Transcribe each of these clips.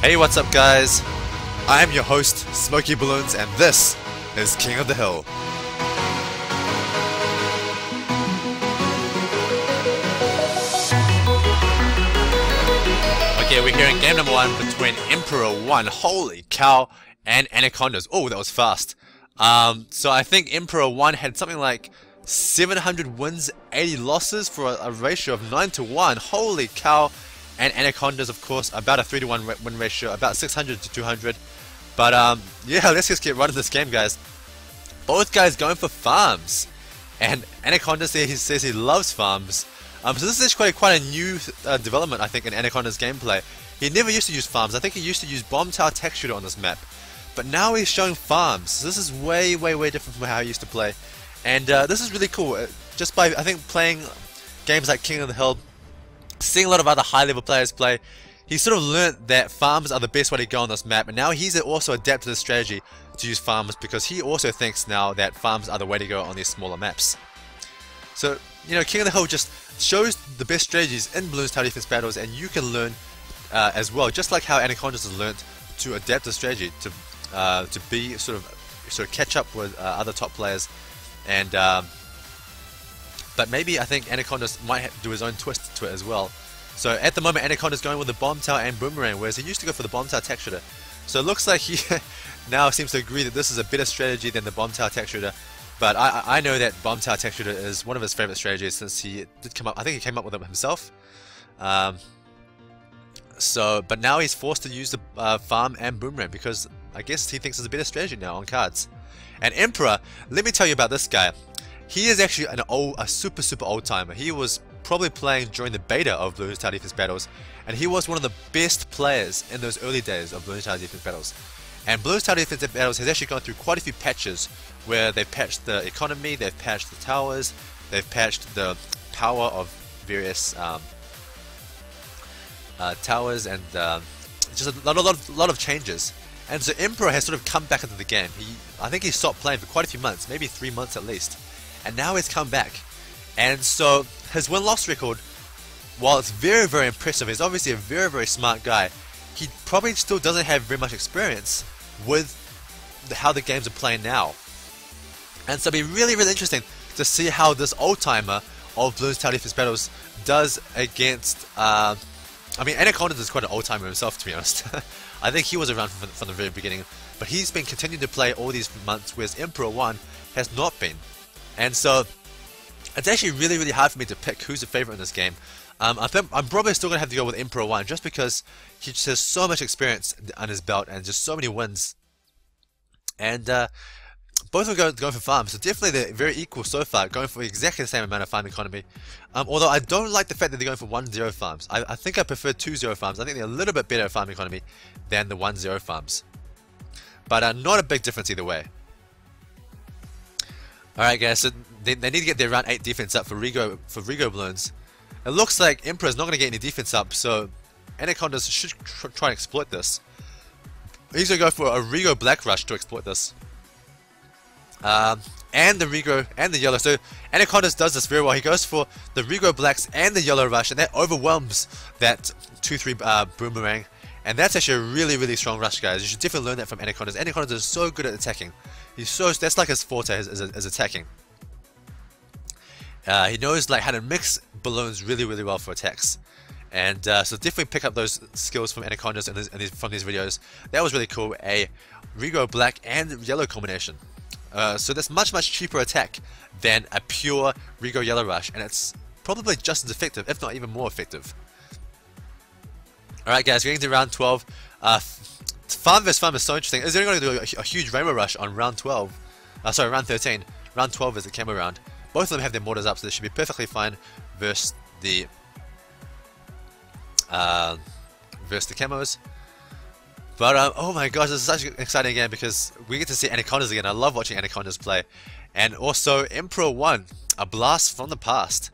Hey, what's up guys? I'm your host, Smoky Bloons, and this is King of the Hill. Okay, we're here in game number 1 between Empror1, holy cow, and Anacondaz. Oh, that was fast. So I think Empror1 had something like 700 wins, 80 losses for a ratio of 9-1. Holy cow. And Anacondaz, of course, about a 3-to-1 win ratio, about 600 to 200. But yeah, let's just get right into this game, guys. Both guys going for farms, and Anacondaz he says he loves farms. So this is actually quite a new development, I think, in Anacondaz gameplay. He never used to use farms. I think he used to use bomb tower tech shooter on this map, but now he's showing farms. So this is way different from how he used to play, and this is really cool. Just by, I think, playing games like King of the Hill, seeing a lot of other high-level players play, he sort of learnt that farms are the best way to go on this map, and now he's also adapted his strategy to use farms because he also thinks now that farms are the way to go on these smaller maps. So, you know, King of the Hill just shows the best strategies in Bloons TD Battles, and you can learn as well, just like how Anacondaz has learnt to adapt his strategy to be sort of catch up with other top players, and but maybe I think Anacondaz might do his own twist to it as well. So at the moment, Anacondaz is going with the bomb tower and boomerang, whereas he used to go for the bomb tower tech shooter. So it looks like he now seems to agree that this is a better strategy than the bomb tower tech shooter. But I know that bomb tower tech shooter is one of his favorite strategies since he did come up. I think he came up with it himself. But now he's forced to use the farm and boomerang because I guess he thinks it's a better strategy now on cards. And Emperor, let me tell you about this guy. He is actually a super old timer. He was probably playing during the beta of Bloons TD Battles, and he was one of the best players in those early days of Bloons TD Battles. And Bloons TD Battles has actually gone through quite a few patches where they've patched the economy, they've patched the towers, they've patched the power of various towers, and just a lot of changes. And so Emperor has sort of come back into the game. I think he stopped playing for quite a few months, maybe 3 months at least. And now he's come back, and so his win-loss record, while it's very impressive, he's obviously a very smart guy. He probably still doesn't have very much experience with how the games are playing now, and so it'll be really interesting to see how this old-timer of Bloons TD Battles does against. I mean, Anacondaz is quite an old-timer himself, to be honest. I think he was around from the very beginning, but he's been continuing to play all these months, whereas Empror1 has not been. And so it's actually really hard for me to pick who's a favorite in this game. I think I'm probably still going to have to go with Empror1 just because he just has so much experience on his belt and just so many wins. And both are going for farms, so definitely they're very equal so far, going for exactly the same amount of farm economy. Although I don't like the fact that they're going for 1-0 farms. I think I prefer 2-0 farms. I think they're a little bit better at farm economy than the 1-0 farms. But not a big difference either way. Alright guys, so they need to get their round 8 defense up for Rigo Bloons. It looks like Emperor is not going to get any defense up, so Anacondaz should try and exploit this. He's going to go for a Rigo Black Rush to exploit this. And the Rigo and the Yellow. So Anacondaz does this very well. He goes for the Rigo Blacks and the Yellow Rush, and that overwhelms that 2-3 boomerang. And that's actually a really strong rush, guys. You should definitely learn that from Anacondaz. Anacondaz is so good at attacking. That's like his forte, is attacking. He knows like how to mix balloons really well for attacks, and so definitely pick up those skills from Anacondaz from these videos. That was really cool. A Rigo Black and Yellow combination. So that's much cheaper attack than a pure Rigo Yellow Rush, and it's probably just as effective, if not even more effective. Alright guys, we're getting to round 12. Farm vs farm is so interesting. Is they're going to do a huge Rainbow Rush on round 12. Sorry, round 13. Round 12 is the camo round. Both of them have their mortars up, so they should be perfectly fine versus the camos. But oh my gosh, this is such an exciting game because we get to see Anacondaz again. I love watching Anacondaz play, and also Empror1, a blast from the past.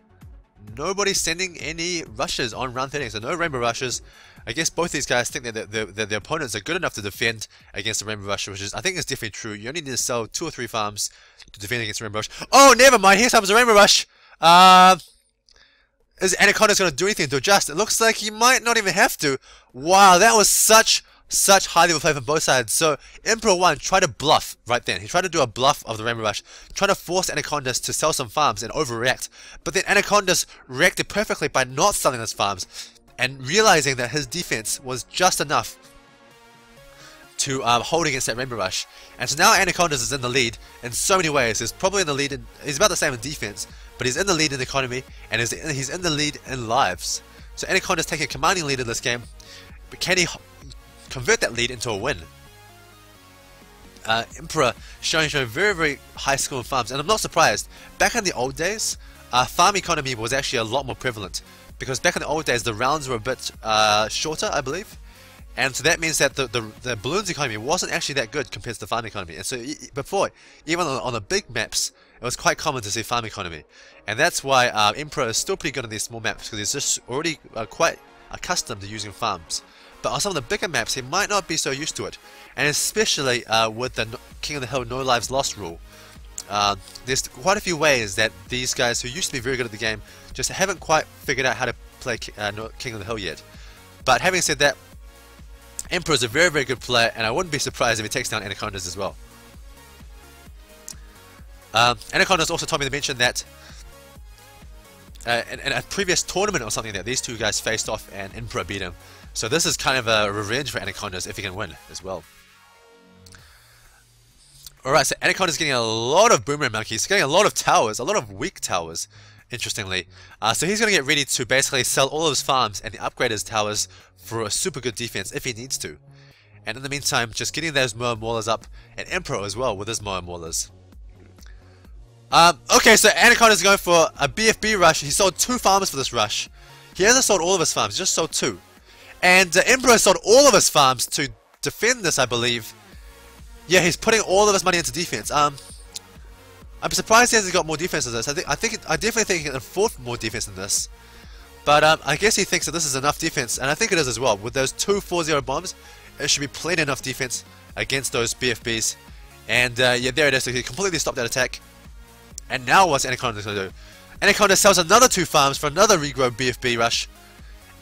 Nobody's sending any rushes on round 13, so no Rainbow Rushes. I guess both these guys think that their opponents are good enough to defend against the Rainbow Rush, which is, I think, is definitely true. You only need to sell 2 or 3 farms to defend against the Rainbow Rush. Oh, never mind. Here comes the Rainbow Rush. Is Anacondaz going to do anything to adjust? It looks like he might not even have to. Wow, that was such such high level play from both sides. So Empror1 tried to bluff right then. He tried to do a bluff of the Rainbow Rush, trying to force Anacondaz to sell some farms and overreact. But then Anacondaz reacted perfectly by not selling his farms and realizing that his defense was just enough to hold against that Rainbow Rush. And so now Anacondaz is in the lead in so many ways. He's probably in the lead, he's about the same in defense, but he's in the lead in economy, and he's in the lead in lives. So Anacondaz taking a commanding lead in this game, but can he convert that lead into a win? Emperor showing very, very high skill in farms, and I'm not surprised. Back in the old days, farm economy was actually a lot more prevalent, because back in the old days the rounds were a bit shorter, I believe. And so that means that the Bloons economy wasn't actually that good compared to the farm economy. And so before, even on the big maps, it was quite common to see farm economy. And that's why Emperor is still pretty good on these small maps, because he's just already quite accustomed to using farms. But on some of the bigger maps, he might not be so used to it. And especially with the King of the Hill no lives lost rule. There's quite a few ways that these guys who used to be very good at the game just haven't quite figured out how to play King of the Hill yet. But having said that, Emperor is a very, very good player, and I wouldn't be surprised if he takes down Anacondaz as well. Anacondaz also told me to mention that in a previous tournament or something that these two guys faced off and Emperor beat him. So this is kind of a revenge for Anacondaz if he can win as well. Alright, so Anacondaz is getting a lot of boomerang monkeys, getting a lot of towers, a lot of weak towers, interestingly. So he's going to get ready to basically sell all of his farms and upgrade his towers for a super good defense if he needs to. And in the meantime, just getting those Moa Maulers up, and Emperor as well with his Moa Maulers. Okay, so Anacondaz is going for a BFB rush. He sold 2 farms for this rush. He hasn't sold all of his farms, he just sold 2. And Emperor sold all of his farms to defend this, I believe. Yeah, he's putting all of his money into defense. I'm surprised he hasn't got more defense than this. I definitely think he can afford more defense than this. But I guess he thinks that this is enough defense, and I think it is as well. With those 2 4-0 bombs, it should be plenty enough defense against those BFBs. And yeah, there it is. So he completely stopped that attack. And now what's Anacondaz going to do? Anacondaz sells another 2 farms for another regrow BFB rush.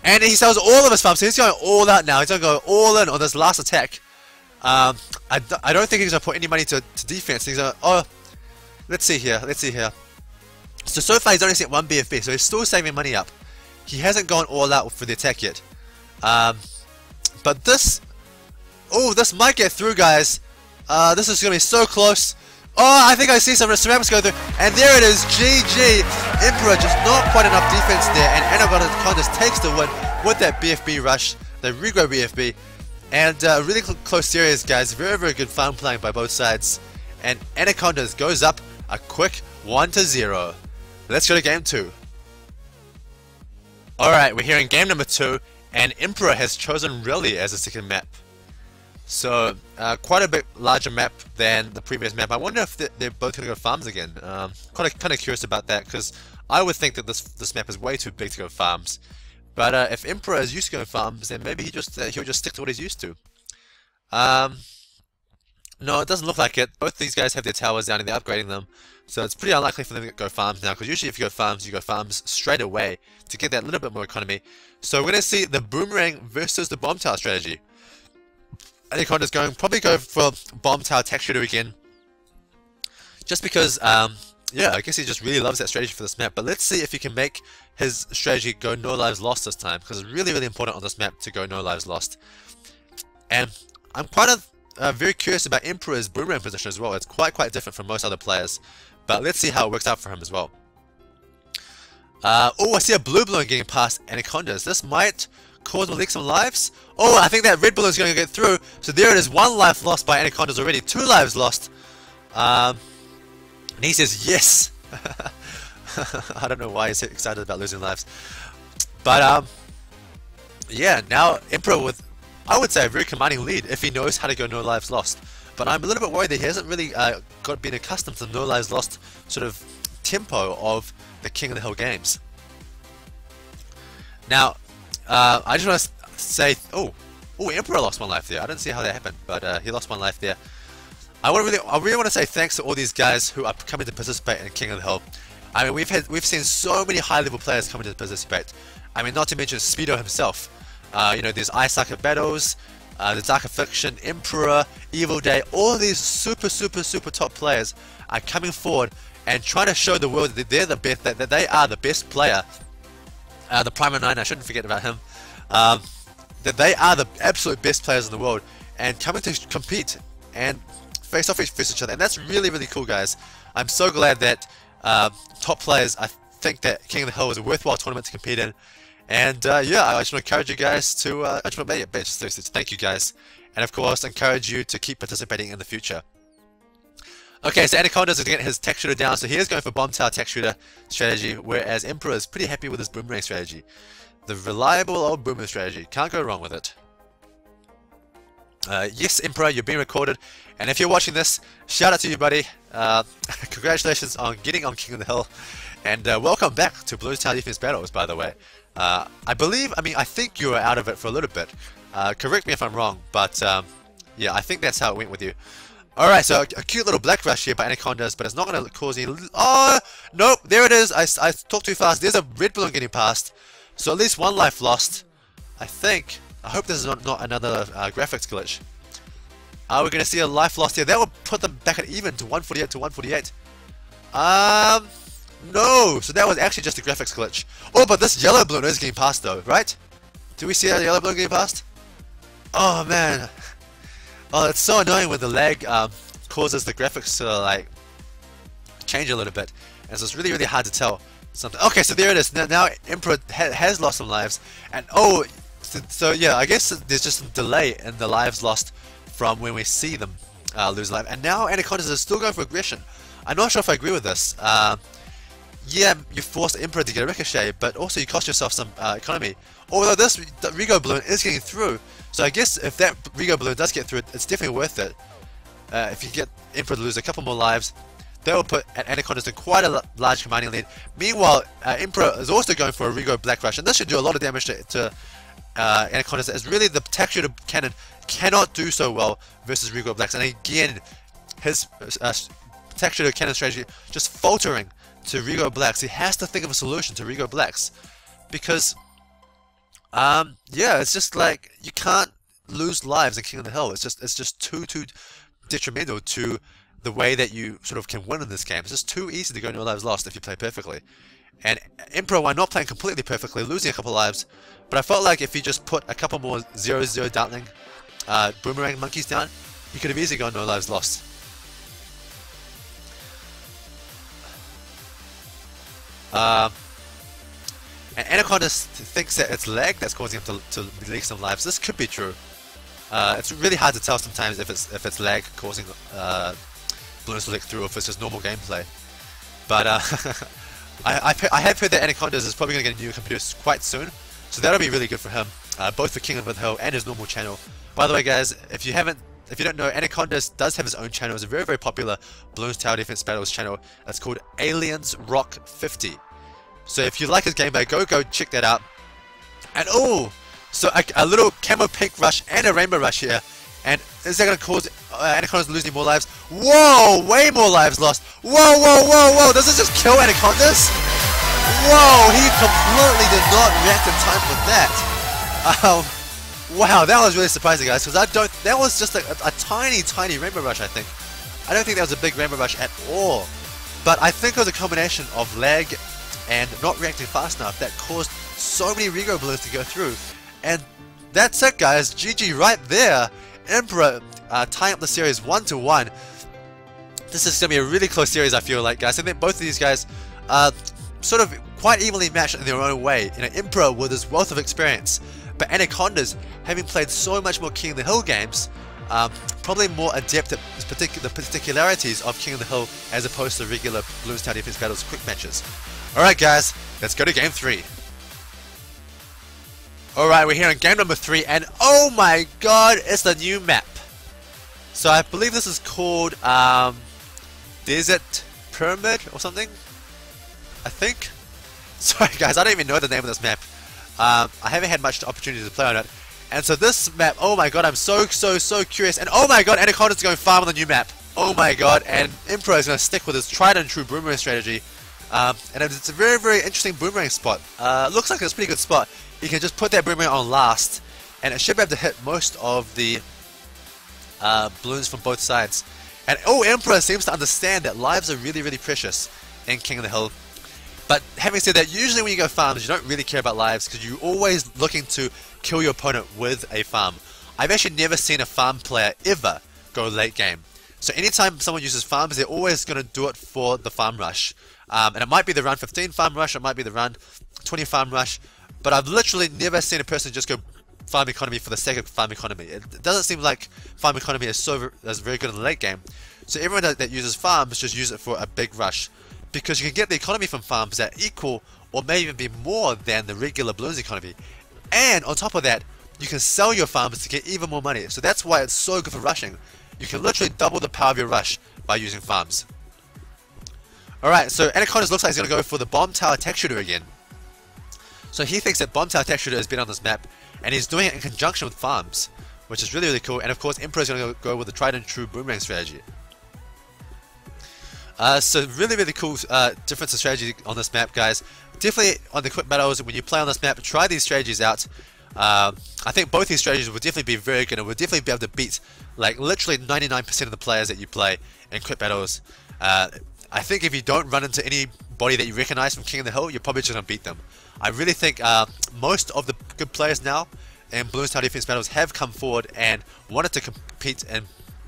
And he sells all of his farms, so he's going all out now. He's going to go all in on this last attack. I don't think he's going to put any money to defense. He's going to, oh, let's see here. So far he's only sent 1 BFB, so he's still saving money up. He hasn't gone all out for the attack yet. But this, oh, this might get through, guys. This is going to be so close. Oh, I think I see some ceramics go through. And there it is, GG. Emperor just not quite enough defense there. And Anacondaz takes the win with that BFB rush, the regrow BFB. And really close series, guys. Very, very good farm playing by both sides. And Anacondaz goes up a quick 1-0. Let's go to game 2. Alright, we're here in game number 2. And Emperor has chosen Rally as the second map. So, quite a bit larger map than the previous map. I wonder if they're both going to go farms again. Kind of curious about that, because I would think that this map is way too big to go farms. But if Emperor is used to going farms, then maybe he'll just stick to what he's used to. No, it doesn't look like it. Both these guys have their towers down and they're upgrading them. So it's pretty unlikely for them to go farms now, because usually if you go farms straight away to get that little bit more economy. So we're going to see the boomerang versus the bomb tower strategy. Anacondaz going probably go for bomb tower tech shooter again, just because yeah, I guess he just really loves that strategy for this map. But let's see if he can make his strategy go no lives lost this time, because it's really, really important on this map to go no lives lost. And I'm quite very curious about Emperor's boomerang position as well. It's quite different from most other players, but let's see how it works out for him as well. Oh, I see a blue balloon getting past Anacondaz. This might cause Malik some lives. Oh, I think that red balloon is going to get through. So there it is, 1 life lost by Anacondaz already, 2 lives lost. And he says yes. I don't know why he's excited about losing lives. But yeah, now Emperor with, I would say, a very commanding lead if he knows how to go no lives lost. But I'm a little bit worried that he hasn't really been accustomed to the no lives lost sort of tempo of the King of the Hill games. Now, I just want to say, oh, Emperor lost 1 life there. I didn't see how that happened, but he lost 1 life there. I really want to say thanks to all these guys who are coming to participate in King of the Hill. I mean, we've seen so many high-level players coming to participate. I mean, not to mention Speedo himself. You know, there's Bloons TD Battles, the Dark Affliction, Emperor, Evil Day, all of these super top players are coming forward and trying to show the world that they're the best, that they are the best player. The Primer 9, I shouldn't forget about him. That they are the absolute best players in the world and coming to compete and face off against each other, and that's really cool, guys. I'm so glad that top players, I think that King of the Hill is a worthwhile tournament to compete in, and yeah, I just want to encourage you guys to I just want to thank you guys, and of course encourage you to keep participating in the future. Okay, so Anacondaz is going to get his tech shooter down, so he is going for bomb tower tech shooter strategy, whereas Emperor is pretty happy with his boomerang strategy. The reliable old boomer strategy, can't go wrong with it. Yes, Emperor, you're being recorded, and if you're watching this, shout out to you, buddy. Congratulations on getting on King of the Hill, and welcome back to Bloons TD Battles, by the way. I think you were out of it for a little bit. Correct me if I'm wrong, but yeah, I think that's how it went with you. Alright, so a cute little black rush here by Anacondaz, but it's not going to cause any... Oh, nope, there it is. I talked too fast. There's a red balloon getting past, so at least one life lost, I think. I hope this is not another graphics glitch. We're going to see a life lost here. That will put them back at even to 148 to 148. No! So that was actually just a graphics glitch. Oh, but this yellow balloon is getting past though, right? Do we see a yellow balloon getting past? Oh, man. Oh, it's so annoying when the lag causes the graphics to, like, change a little bit. And so it's really hard to tell something. Okay, so there it is. Now Emperor has lost some lives. And, oh... So yeah, I guess there's just some delay in the lives lost from when we see them lose life. And now Anacondaz is still going for aggression. I'm not sure if I agree with this. Yeah, you forced Emperor to get a ricochet, but also you cost yourself some economy. Although this Rigo balloon is getting through, so I guess if that Rigo balloon does get through, it's definitely worth it. If you get Emperor to lose a couple more lives, that will put Anacondaz in quite a large commanding lead. Meanwhile, Emperor is also going for a Rigo Black Rush, and this should do a lot of damage to Anacondaz, as really the tech shooter cannon cannot do so well versus Rigo Blacks, and again his tech shooter cannon strategy just faltering to Rigo Blacks. He has to think of a solution to Rigo Blacks, because yeah, it's just like you can't lose lives in King of the Hill. It's just too detrimental to the way that you sort of can win in this game. It's just too easy to go no lives lost if you play perfectly. And Empror1 not playing completely perfectly, losing a couple lives, but I felt like if he just put a couple more 0-0 Dartling boomerang monkeys down, he could have easily gone no lives lost. And Anacondaz thinks that it's lag that's causing him to leak some lives. This could be true. It's really hard to tell sometimes if it's lag causing balloons to leak through, or if it's just normal gameplay. But I have heard that Anacondaz is probably going to get a new computer quite soon, so that'll be really good for him, both for King of the Hill and his normal channel. By the way, guys, if you don't know, Anacondaz does have his own channel. It's a very popular Bloons TD Battles channel. It's called Aliens Rock 50. So if you like his gameplay, go check that out. And oh, so a little camo pink rush and a rainbow rush here. And is that going to cause Anacondaz losing more lives? Whoa, way more lives lost. Whoa. Does this just kill Anacondaz? Whoa, he completely did not react in time for that. Wow, that was really surprising, guys, because that was just a tiny rainbow rush, I think. I don't think that was a big rainbow rush at all. But I think it was a combination of lag and not reacting fast enough that caused so many Rigo balloons to go through. And that's it, guys. GG right there. Emperor tying up the series 1-1. This is going to be a really close series, I feel like, guys. I think both of these guys are sort of quite evenly matched in their own way. You know, Emperor with his wealth of experience, but Anacondaz, having played so much more King of the Hill games, probably more adept at the particularities of King of the Hill as opposed to regular Bloons TD Battles quick matches. Alright, guys, let's go to game 3. Alright, we're here in game number 3, and oh my god, it's the new map. So I believe this is called Desert Pyramid or something, I think. Sorry guys, I don't even know the name of this map. I haven't had much opportunity to play on it. And so this map, oh my god, I'm so curious. And oh my god, Anacondaz is going farm on the new map. Oh my god, and Emperor is going to stick with his tried and true boomerang strategy. And it's a very interesting boomerang spot. Looks like it's a pretty good spot. You can just put that boomerang on last, and it should be able to hit most of the balloons from both sides. And Emperor seems to understand that lives are really, really precious in King of the Hill. But having said that, usually when you go farms, you don't really care about lives because you're always looking to kill your opponent with a farm. I've actually never seen a farm player ever go late game. So anytime someone uses farms, they're always going to do it for the farm rush. And it might be the run 15 farm rush, it might be the run 20 farm rush, but I've literally never seen a person just go farm economy for the sake of farm economy. It doesn't seem like farm economy is very good in the late game. So everyone that uses farms just use it for a big rush, because you can get the economy from farms that equal or may even be more than the regular Bloons economy. And on top of that, you can sell your farms to get even more money. So that's why it's so good for rushing. You can literally double the power of your rush by using farms. Alright, so Anacondaz looks like he's going to go for the bomb tower tech shooter again. So he thinks that bomb tower tech shooter has been on this map, and he's doing it in conjunction with farms, which is really, really cool. And of course, Emperor is going to go with the tried and true boomerang strategy. So really, really cool difference in strategy on this map, guys. Definitely on the quick battles, when you play on this map, try these strategies out. I think both these strategies will definitely be very good, and will definitely be able to beat like literally 99% of the players that you play in quick battles. I think if you don't run into anybody that you recognize from King of the Hill, you're probably just going to beat them. I really think most of the good players now in Bloons Tower Defense Battles have come forward and wanted to compete in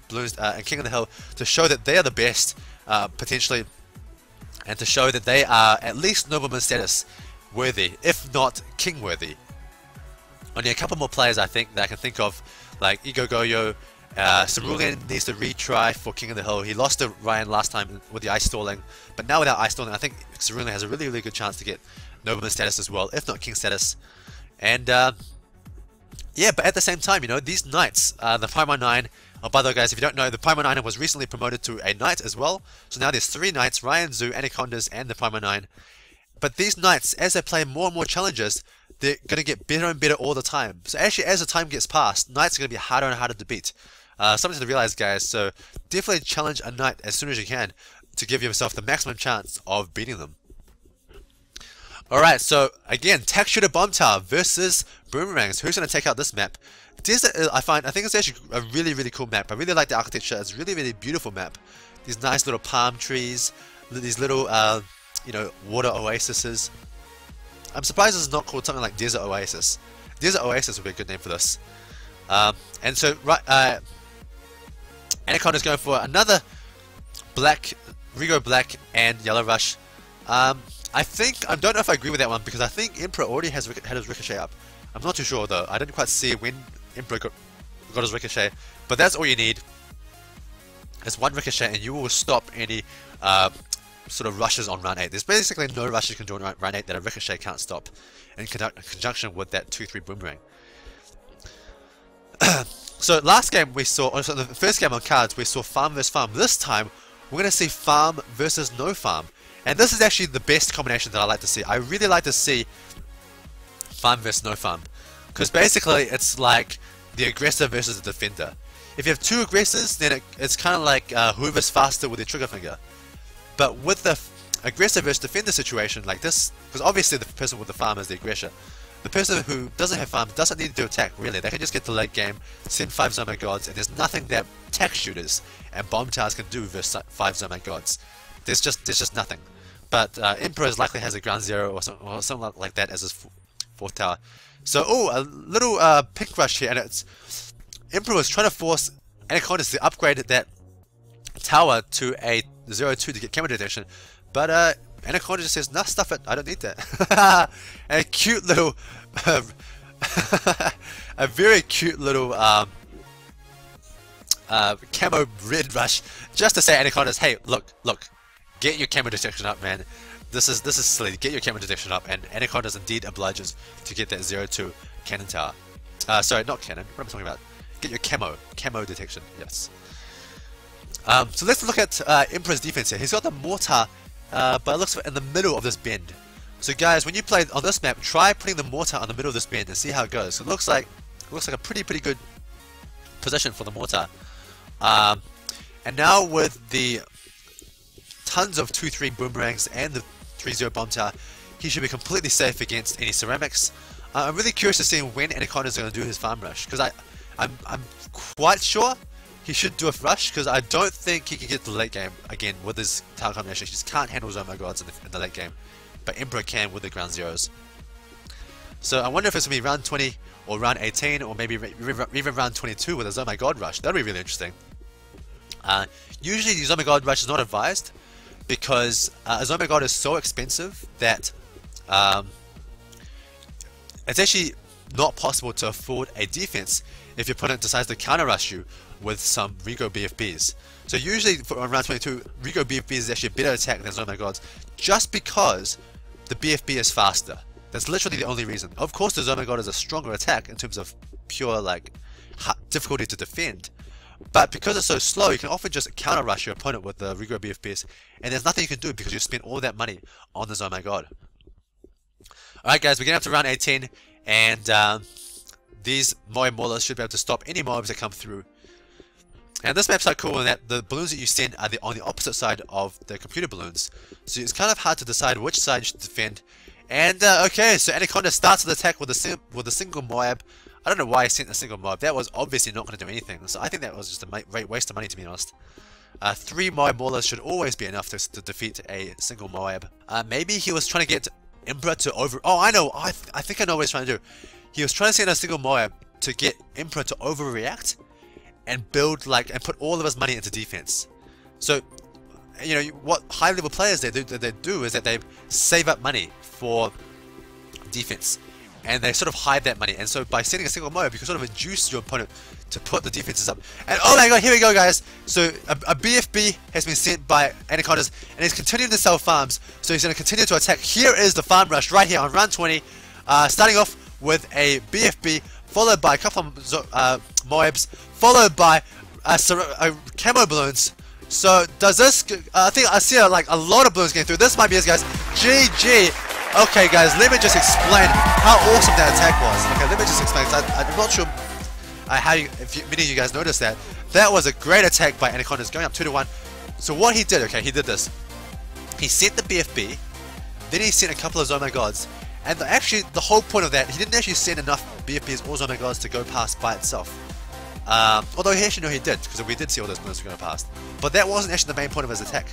King of the Hill to show that they are the best, potentially, and to show that they are at least Nobleman status worthy, if not King worthy. Only a couple more players I think that I can think of, like Ego Goyo. Cerulean needs to retry for King of the Hill. He lost to Ryan last time with the ice stalling, but now without ice stalling, I think Cerulean has a really, really good chance to get Nobleman status as well, if not King status. And yeah, but at the same time, you know, these knights, the Primo 9. Oh, by the way, guys, if you don't know, the Primo 9 was recently promoted to a knight as well. So now there's 3 knights: Ryan, Zoo, Anacondaz, and the Primo 9. But these knights, as they play more and more challenges, they're going to get better and better all the time. So actually, as the time gets past, knights are going to be harder and harder to beat. Something to realize, guys. So definitely challenge a knight as soon as you can to give yourself the maximum chance of beating them. Alright, so again, tech shooter bomb tower versus boomerangs. Who's going to take out this map? Desert, I think it's actually a really, really cool map. I really like the architecture. It's a really, really beautiful map. These nice little palm trees, these little, you know, water oases. I'm surprised this is not called something like Desert Oasis. Desert Oasis would be a good name for this. And so, Anacondaz is going for another black, Rigo black and yellow rush. I don't know if I agree with that one, because I think Emperor already had his ricochet up. I'm not too sure though. I didn't quite see when Emperor got his ricochet, but that's all you need. It's one ricochet and you will stop any sort of rushes on run 8. There's basically no rushes you can do on run 8 that a ricochet can't stop in conjunction with that 2-3 boomerang. So last game we saw, so the first game on cards, we saw farm versus farm. This time we're going to see farm versus no farm. And this is actually the best combination that I like to see. I really like to see farm versus no farm, because basically it's like the aggressor versus the defender. If you have 2 aggressors, then it's kind of like whoever's faster with their trigger finger. But with the aggressor versus defender situation like this, because obviously the person with the farm is the aggressor, the person who doesn't have farm doesn't need to attack really. They can just get to late game, send 5 Zomac gods, and there's nothing that tech shooters and bomb towers can do versus 5 Zomac gods. There's just nothing. But Emperor likely has a ground 0 or something like that as his 4th tower. So, a little pink rush here, and it's Emperor was trying to force Anacondaz to upgrade that tower to a 0-2 to get camera detection, but Anacondaz just says, nah, stuff it, I don't need that. And a cute little, a very cute little camo red rush, just to say Anacondaz, hey, look, get your camera detection up, man. This is silly. Get your camera detection up, and Anacondaz indeed obliges to get that 0-2 cannon tower. Sorry, not cannon. What am I talking about? Get your camo detection. Yes. So let's look at Emperor's defense here. He's got the mortar, but it looks in the middle of this bend. So guys, when you play on this map, try putting the mortar on the middle of this bend and see how it goes. So it looks like a pretty good position for the mortar. And now with the tons of 2-3 boomerangs and the 3-0 bomb tower, he should be completely safe against any ceramics. I'm really curious to see when Anacondaz is going to do his farm rush, because I'm quite sure he should do a rush, because I don't think he can get to the late game again with his tower combination. He just can't handle his gods in the late game, but Empror can with the ground zeros. So I wonder if it's going to be round 20 or round 18 or maybe even round 22 with a God rush. That would be really interesting. Usually the God rush is not advised because a God is so expensive that it's actually not possible to afford a defense if your opponent decides to counter rush you with some Rigo BFBs. So usually for round 22, Rigo BFB is actually a better attack than Gods just because the BFB is faster. That's literally the only reason. Of course the God is a stronger attack in terms of pure like difficulty to defend, but because it's so slow, you can often just counter rush your opponent with the Rigo BFBs, and there's nothing you can do because you spent all that money on the God. Alright guys, we're getting up to round 18, and these Moab Maulers should be able to stop any mobs that come through. And this map's quite cool in that the balloons that you send are on the opposite side of the computer balloons, so it's kind of hard to decide which side you should defend. And okay, so Anacondaz starts the attack with a single Moab. I don't know why he sent a single Moab. That was obviously not going to do anything, so I think that was just a great waste of money, to be honest. 3 Moab Maulers should always be enough to defeat a single Moab. Maybe he was trying to get Emperor to over... Oh, I know! I think I know what he's trying to do. He was trying to send a single Moab to get Emperor to overreact and build and put all of his money into defense. So, you know, what high level players they do is that they save up money for defense, and they sort of hide that money. And so by sending a single Moab, you can sort of induce your opponent to put the defenses up. And oh my god, here we go guys! So a BFB has been sent by Anacondaz, and he's continuing to sell farms, so he's going to continue to attack. Here is the farm rush right here on round 20, starting off with a BFB, followed by a couple of Moabs, followed by camo balloons. So does this, I think I see like a lot of balloons getting through. This might be it guys. GG! Okay guys, let me just explain how awesome that attack was. Okay, let me just explain, I'm not sure if many of you guys noticed that. That was a great attack by Anacondaz, going up 2-1. So what he did, okay, he did this. He sent the BFB, then he sent a couple of Zoma Gods, and actually the whole point of that, he didn't actually send enough BFBs or Zoma Gods to go past by itself. Although he actually he did, because we did see all those balloons going past. But that wasn't actually the main point of his attack.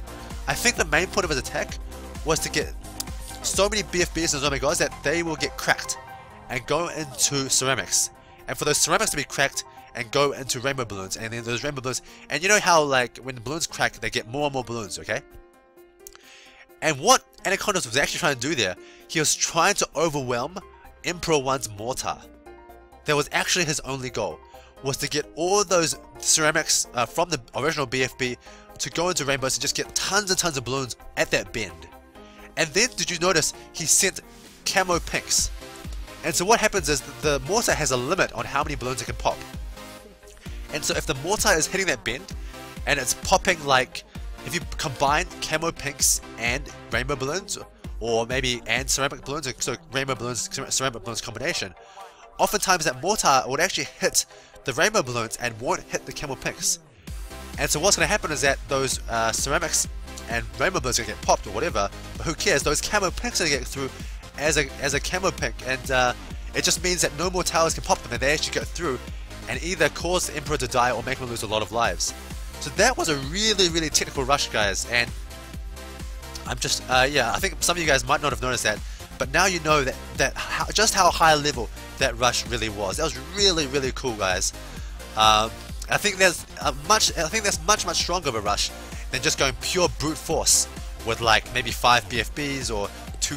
I think the main point of his attack was to get so many BFBs and Zoma Gods that they will get cracked and go into ceramics. And for those ceramics to be cracked and go into rainbow balloons, and then those rainbow balloons, and you know how like when the balloons crack, they get more and more balloons, okay? And what Anacondaz was actually trying to do there, he was trying to overwhelm Empror1's mortar. That was actually his only goal, was to get all those ceramics from the original BFB to go into rainbows and just get tons and tons of balloons at that bend. And then did you notice he sent camo pinks? And so what happens is the mortar has a limit on how many balloons it can pop. And so if the mortar is hitting that bend and it's popping like, if you combine camo pinks and rainbow balloons, or maybe and ceramic balloons, so rainbow balloons, ceramic balloons combination, oftentimes that mortar would actually hit the rainbow balloons and won't hit the camo pinks. And so what's going to happen is that those ceramics and rainbow balloons are going to get popped or whatever, but who cares, those camo pinks are going to get through as a camo pink, and it just means that no more towers can pop them and they actually get through and either cause the Emperor to die or make him lose a lot of lives. So that was a really technical rush guys, and I'm just, yeah, I think some of you guys might not have noticed that, but now you know just how high level that rush really was. That was really cool guys. I think there's much stronger of a rush than just going pure brute force with like maybe 5 BFBs or 2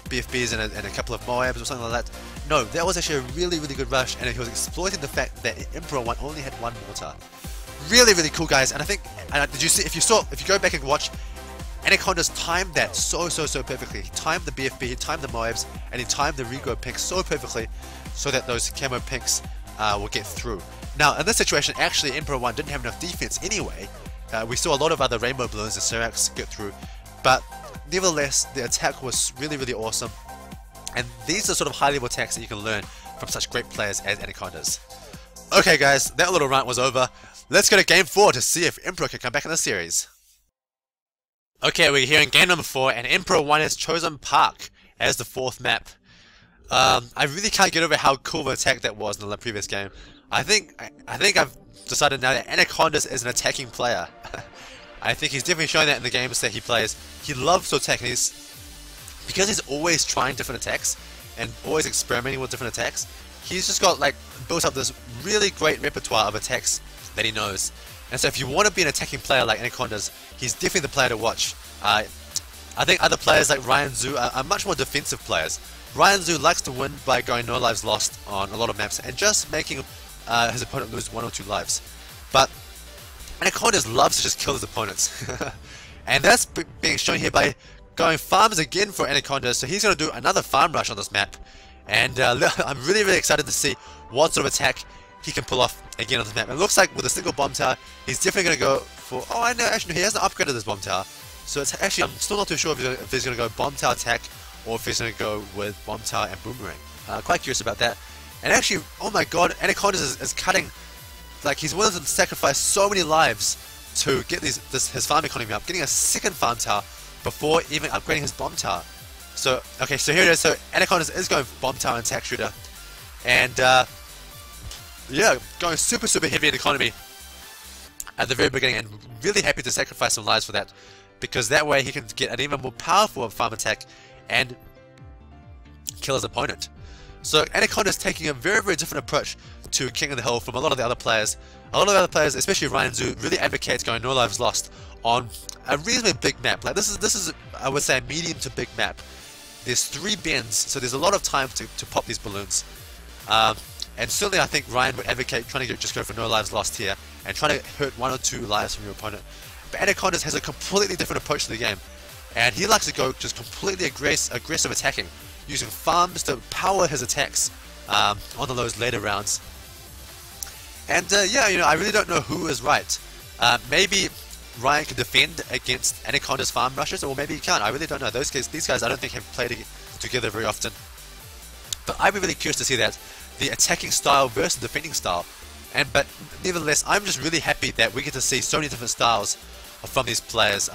BFBs and a couple of Moabs or something like that. No, that was actually a really good rush, and he was exploiting the fact that Empror1 only had 1 mortar. Really cool guys, and I think, did you see, if you go back and watch, Anacondaz timed that so perfectly. He timed the BFB, he timed the Moabs, and he timed the Rigo pinks so perfectly so that those camo pinks will get through. Now, in this situation, actually, Empror1 didn't have enough defense anyway. We saw a lot of other rainbow balloons and ceramics get through, but nevertheless, the attack was really awesome. And these are sort of high-level attacks that you can learn from such great players as Anacondaz. Okay guys, that little rant was over. Let's go to game 4 to see if Emperor can come back in the series. Okay, we're here in game number 4, and Empror1 has chosen Park as the 4th map. I really can't get over how cool of an attack that was in the previous game. I think I've decided now that Anacondaz is an attacking player. I think he's definitely showing that in the games that he plays. He loves to attack, and because he's always trying different attacks and always experimenting with different attacks, he's just got like built up this really great repertoire of attacks that he knows. And so if you want to be an attacking player like Anacondaz, he's definitely the player to watch. I think other players like Ryan Zhu are much more defensive players. Ryan Zhu likes to win by going no lives lost on a lot of maps and just making his opponent lose 1 or 2 lives. But Anacondaz loves to just kill his opponents. And that's being shown here by going farms again for Anacondaz. So he's going to do another farm rush on this map. And I'm really excited to see what sort of attack he can pull off again on this map. It looks like with a single bomb tower, he's definitely going to go for... Oh, I know, actually, he hasn't upgraded this bomb tower. So it's actually, I'm still not too sure if he's going to go bomb tower attack or if he's going to go with bomb tower and boomerang. Quite curious about that. And actually, oh my god, Anacondaz is cutting... Like, he's willing to sacrifice so many lives to get his farm economy up, getting a second farm tower before even upgrading his bomb tower. So, okay, so here it is. So Anacondaz is going for bomb tower and attack shooter. And, yeah, going super heavy in economy at the very beginning, and really happy to sacrifice some lives for that, because that way he can get an even more powerful farm attack and kill his opponent. So Anacondaz is taking a very different approach to King of the Hill from a lot of the other players. A lot of the other players, especially Ryan Zhu, really advocates going no lives lost on a reasonably big map. Like this is I would say a medium to big map. There's 3 bends, so there's a lot of time to pop these balloons. And certainly I think Ryan would advocate trying to just go for no lives lost here and trying to hurt 1 or 2 lives from your opponent. But Anacondaz has a completely different approach to the game, and he likes to go just completely aggressive attacking, using farms to power his attacks on those later rounds. And yeah, you know, I really don't know who is right. Maybe Ryan can defend against Anacondaz farm rushes, or maybe he can't. I really don't know. These guys I don't think have played together very often. But I'd be really curious to see that, the attacking style versus defending style. But nevertheless, I'm just really happy that we get to see so many different styles from these players.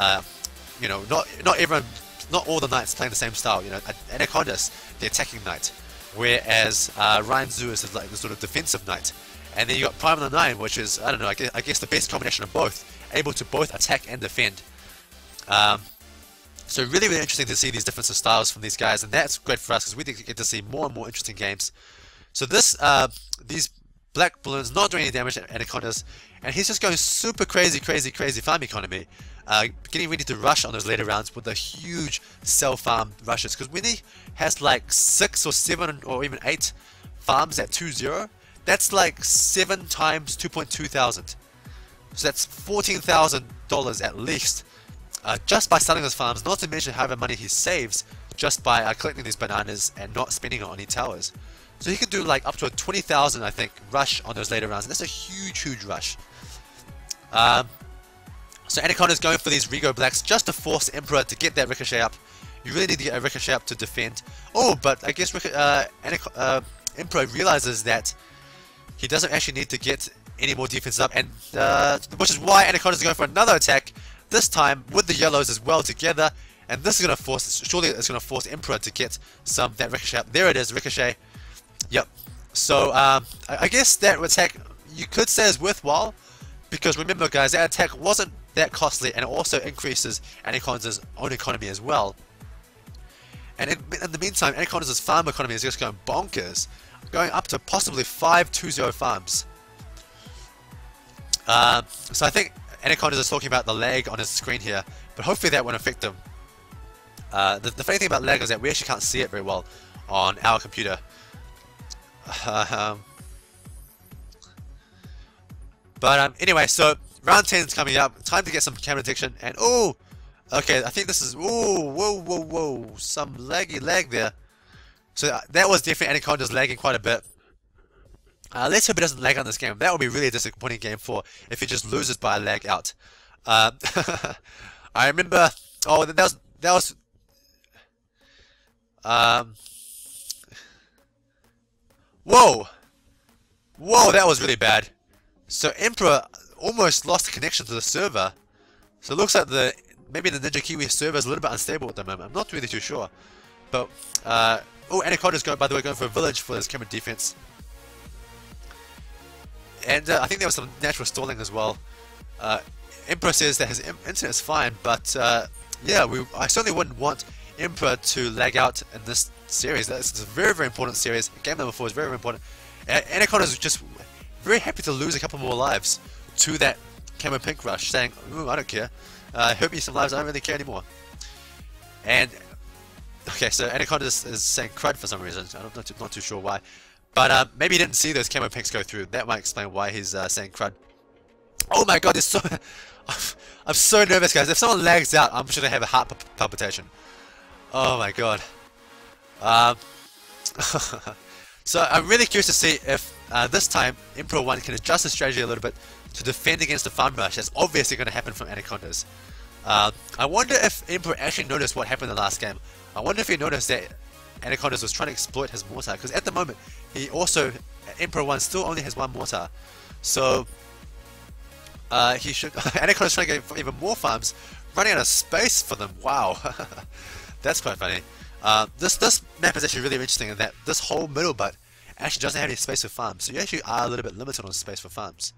You know, not all the knights playing the same style. You know, Anacondaz, the attacking knight, whereas Ryan Zhu is like the sort of defensive knight. And then you got Prime of the 9, which is, I don't know, I guess the best combination of both, able to both attack and defend. So really interesting to see these different styles from these guys, and that's great for us because we get to see more and more interesting games. So these black balloons not doing any damage at Anacondaz, and he's just going super crazy farm economy, getting ready to rush on those later rounds with the huge cell farm rushes. Because when he has like 6 or 7 or even 8 farms at 2-0, that's like 7 times 2.2 thousand. So that's $14,000 at least, just by selling those farms, not to mention however money he saves just by collecting these bananas and not spending it on any towers. So he can do like up to a 20,000, I think, rush on those later rounds, and that's a huge rush. So Anacondaz is going for these Rego Blacks just to force Emperor to get that Ricochet up. You really need to get a Ricochet up to defend. Oh, but I guess Emperor realizes that he doesn't actually need to get any more defense up, and which is why Anacondaz is going for another attack, this time with the yellows as well together, and this is going to force, surely it's going to force Emperor to get that Ricochet up. There it is, Ricochet. Yep. So I guess that attack you could say is worthwhile, because remember guys, that attack wasn't that costly, and it also increases Anacondaz's own economy as well. And in the meantime, Anacondaz's farm economy is just going bonkers, going up to possibly 5 2-0 farms. So I think Anacondaz is talking about the lag on his screen here, but hopefully that won't affect him. The funny thing about lag is that we actually can't see it very well on our computer. But anyway, so round 10 is coming up. Time to get some camera detection. And oh, okay, I think this is whoa, some laggy lag there. So that was definitely Anacondaz lagging quite a bit. Let's hope it doesn't lag on this game. That would be really a disappointing game for if it just loses by a lag out. I remember. Oh, that was. Whoa, that was really bad. So Emperor almost lost the connection to the server. So it looks like maybe the Ninja Kiwi server is a little bit unstable at the moment. I'm not really too sure. But Oh, Anacondaz by the way, going for a village for his camera defense. And I think there was some natural stalling as well. Emperor says that his internet is fine, but yeah, I certainly wouldn't want Emperor to lag out in this series. This is a very, very important series. Game number 4 is very, very important. Anacondaz is just very happy to lose a couple more lives to that Camo Pink rush, saying, "Ooh, I don't care. Hurt me some lives, I don't really care anymore." And okay, so Anacondaz is saying crud for some reason. I'm not too sure why, but maybe he didn't see those Camo Pinks go through. That might explain why he's saying crud. Oh my god, there's so I'm so nervous, guys. If someone lags out, I'm just gonna have a heart palpitation. Oh my god. So I'm really curious to see if this time Empror1 can adjust his strategy a little bit to defend against the farm rush. That's obviously going to happen from Anacondaz. I wonder if Emperor actually noticed what happened in the last game. I wonder if he noticed that Anacondaz was trying to exploit his mortar, because at the moment he also, Empror1 still only has 1 mortar. So he should, Anacondaz trying to get even more farms, running out of space for them. Wow. That's quite funny. This map is actually really interesting in that this whole middle butt actually doesn't have any space for farms, so you actually are a little bit limited on space for farms.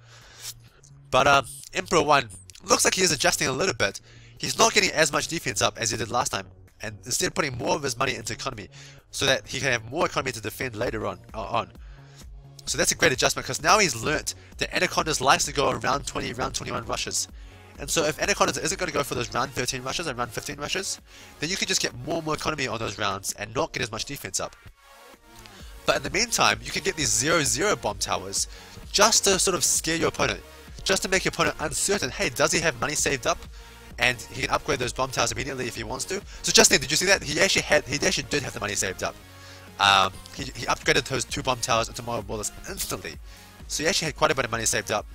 But Empror1 looks like he is adjusting a little bit. He's not getting as much defense up as he did last time, and instead putting more of his money into economy, so that he can have more economy to defend later on. So that's a great adjustment, because now he's learnt that Anacondaz likes to go around 20, round 21 rushes. And so if Anacondaz isn't going to go for those round 13 rushes and round 15 rushes, then you can just get more and more economy on those rounds and not get as much defense up. But in the meantime, you can get these 0-0 bomb towers just to sort of scare your opponent, just to make your opponent uncertain. Hey, does he have money saved up? And he can upgrade those bomb towers immediately if he wants to. So just then, did you see that? He actually did have the money saved up. He upgraded those 2 bomb towers into more ballers instantly. So he actually had quite a bit of money saved up.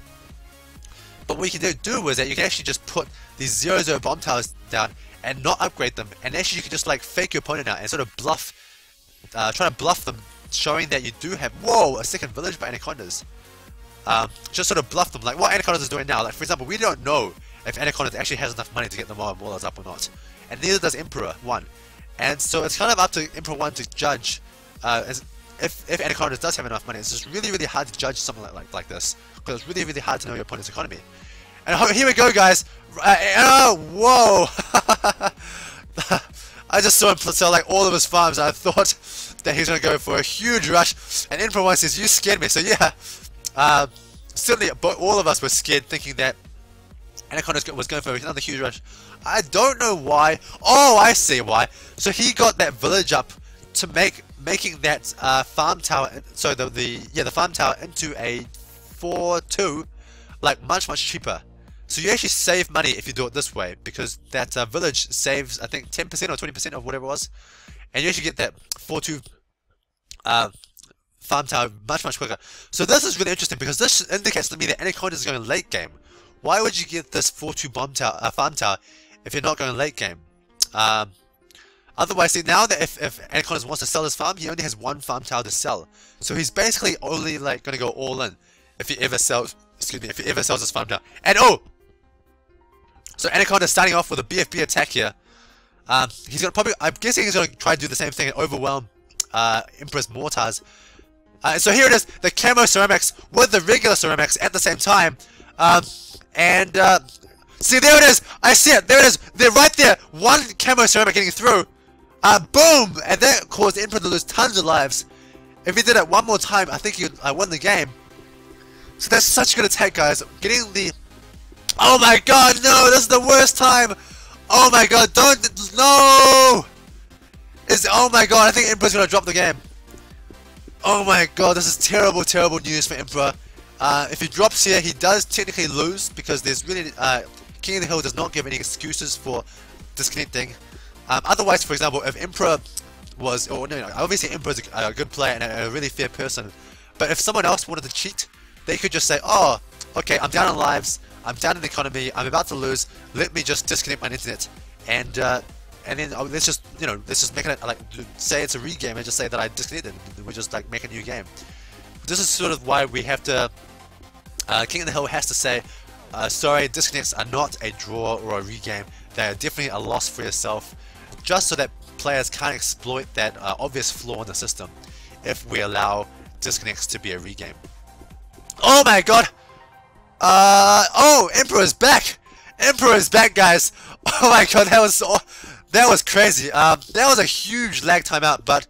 But what you can do is that you can actually just put these 0-0 bomb towers down and not upgrade them, and actually you can just like fake your opponent out and sort of bluff, try to bluff them, showing that you do have, whoa, a second village by Anacondaz. Just sort of bluff them, like what Anacondaz is doing now. Like for example, we don't know if Anacondaz actually has enough money to get the more ballers up or not, and neither does Empror1. And so it's kind of up to Empror1 to judge if Anacondaz does have enough money. It's just really, really hard to judge something like this, because it's really, really hard to know your opponent's economy. And here we go, guys. Whoa! I just saw him sell like all of his farms, and I thought that he was going to go for a huge rush. And Empror1 says, "You scared me." So yeah, certainly all of us were scared, thinking that Anacondaz was going for another huge rush. I don't know why. Oh, I see why. So he got that village up to making that farm tower. So the farm tower into a 4-2, like much cheaper. So you actually save money if you do it this way, because that village saves, I think, 10% or 20% of whatever it was, and you actually get that 4-2 farm tower much quicker. So this is really interesting, because this indicates to me that Anacondaz is going late game. Why would you get this 4-2 farm tower if you're not going late game? Otherwise, see, now that if Anacondaz wants to sell his farm, he only has 1 farm tower to sell. So he's basically only like going to go all in if he ever sells. Excuse me, if he ever sells his farm tower. And oh, so Anacondaz starting off with a BFB attack here. He's gonna probably, I'm guessing he's gonna try to do the same thing and overwhelm Emperor's mortars. So here it is, the camo ceramics with the regular ceramics at the same time. See, there it is. I see it. There it is. They're right there. 1 camo ceramic getting through. Boom! And that caused Emperor to lose tons of lives. If he did it one more time, I think I won the game. So that's such a good attack, guys. Getting the... Oh my god, no! This is the worst time! Oh my god, don't... No! Oh my god, I think Emperor's gonna drop the game. Oh my god, this is terrible news for Emperor. If he drops here, he does technically lose, because there's really... King of the Hill does not give any excuses for disconnecting. Otherwise, for example, if Emperor was... Oh, no, obviously Emperor's a good player and a really fair person. But if someone else wanted to cheat, they could just say, oh, okay, I'm down on lives, I'm down in economy, I'm about to lose, let me just disconnect my internet. And then let's just make it, like, say it's a regame and just say that I disconnected, and we just, like, make a new game. This is sort of why we have to... King of the Hill has to say, sorry, disconnects are not a draw or a regame, they are definitely a loss for yourself, just so that players can't exploit that obvious flaw in the system if we allow disconnects to be a regame. Oh my god! Oh, Emperor is back! Emperor is back, guys! Oh my god, that was crazy. That was a huge lag timeout, but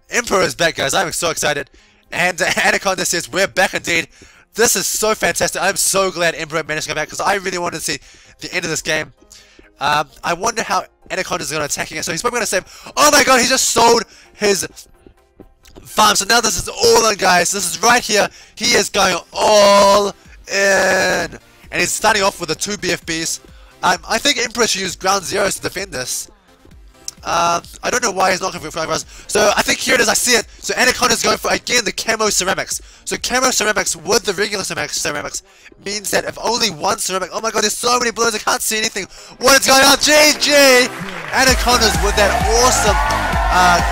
Emperor is back, guys. I'm so excited. And Anacondaz says, we're back indeed. This is so fantastic. I'm so glad Emperor managed to come back because I really wanted to see the end of this game. I wonder how Anacondaz is going to attack it. So he's probably going to say, oh my god, he just sold his farm. So now this is all in, guys. This is right here. He is going all in. And he's starting off with the 2 BFBs. I think Emperor should use ground zeros to defend this. I don't know why he's not going for flying runs. So I think here it is, I see it. So Anacondaz is going for, again, the camo ceramics. So camo ceramics with the regular ceramics means that if only one ceramic... Oh my god, there's so many balloons, I can't see anything. What is going on? GG! Anacondaz with that awesome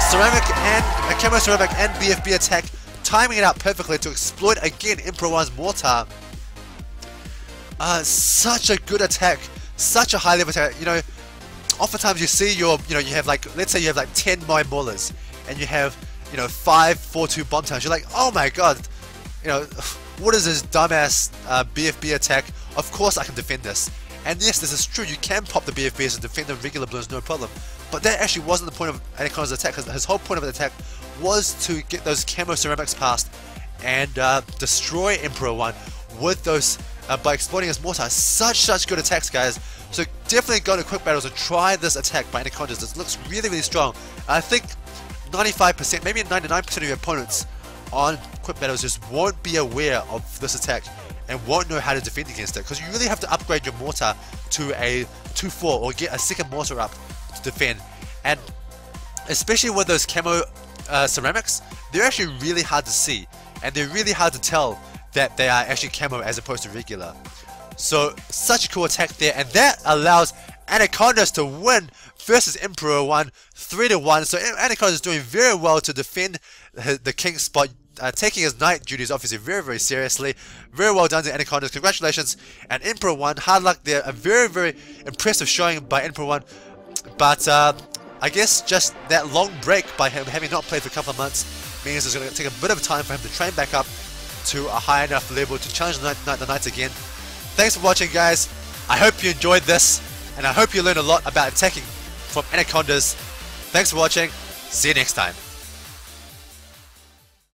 ceramic and camo ceramic and BFB attack, timing it out perfectly to exploit, again, Empror1's mortar. Such a good attack. Such a high level attack. You know, oftentimes you see you have like, let's say you have like 10 mine maulers and you have, 5 4-2 bomb towers. You're like, oh my god, what is this dumbass BFB attack? Of course I can defend this. And yes, this is true, you can pop the BFBs and defend the regular balloons, no problem. But that actually wasn't the point of Anacondaz's attack, because his whole point of the attack was to get those camo ceramics past and destroy Empror1 with those, by exploiting his mortar. Such good attacks, guys. So definitely go to quick battles and try this attack by Anacondaz. This looks really strong. I think 95%, maybe 99% of your opponents on quick battles just won't be aware of this attack and won't know how to defend against it, because you really have to upgrade your mortar to a 2-4 or get a second mortar up to defend. And especially with those camo ceramics, they're actually really hard to see and they're really hard to tell that they are actually camo as opposed to regular. So such a cool attack there, and that allows Anacondaz to win versus Empror1 3-1. So Anacondaz is doing very well to defend the king spot, taking his knight duties obviously very seriously. Very well done to Anacondaz. Congratulations. And Empror1, hard luck there. A very impressive showing by Empror1. But I guess just that long break by him having not played for a couple of months means it's going to take a bit of time for him to train back up to a high enough level to challenge the knights again. Thanks for watching, guys. I hope you enjoyed this, and I hope you learned a lot about attacking from Anacondaz. Thanks for watching. See you next time.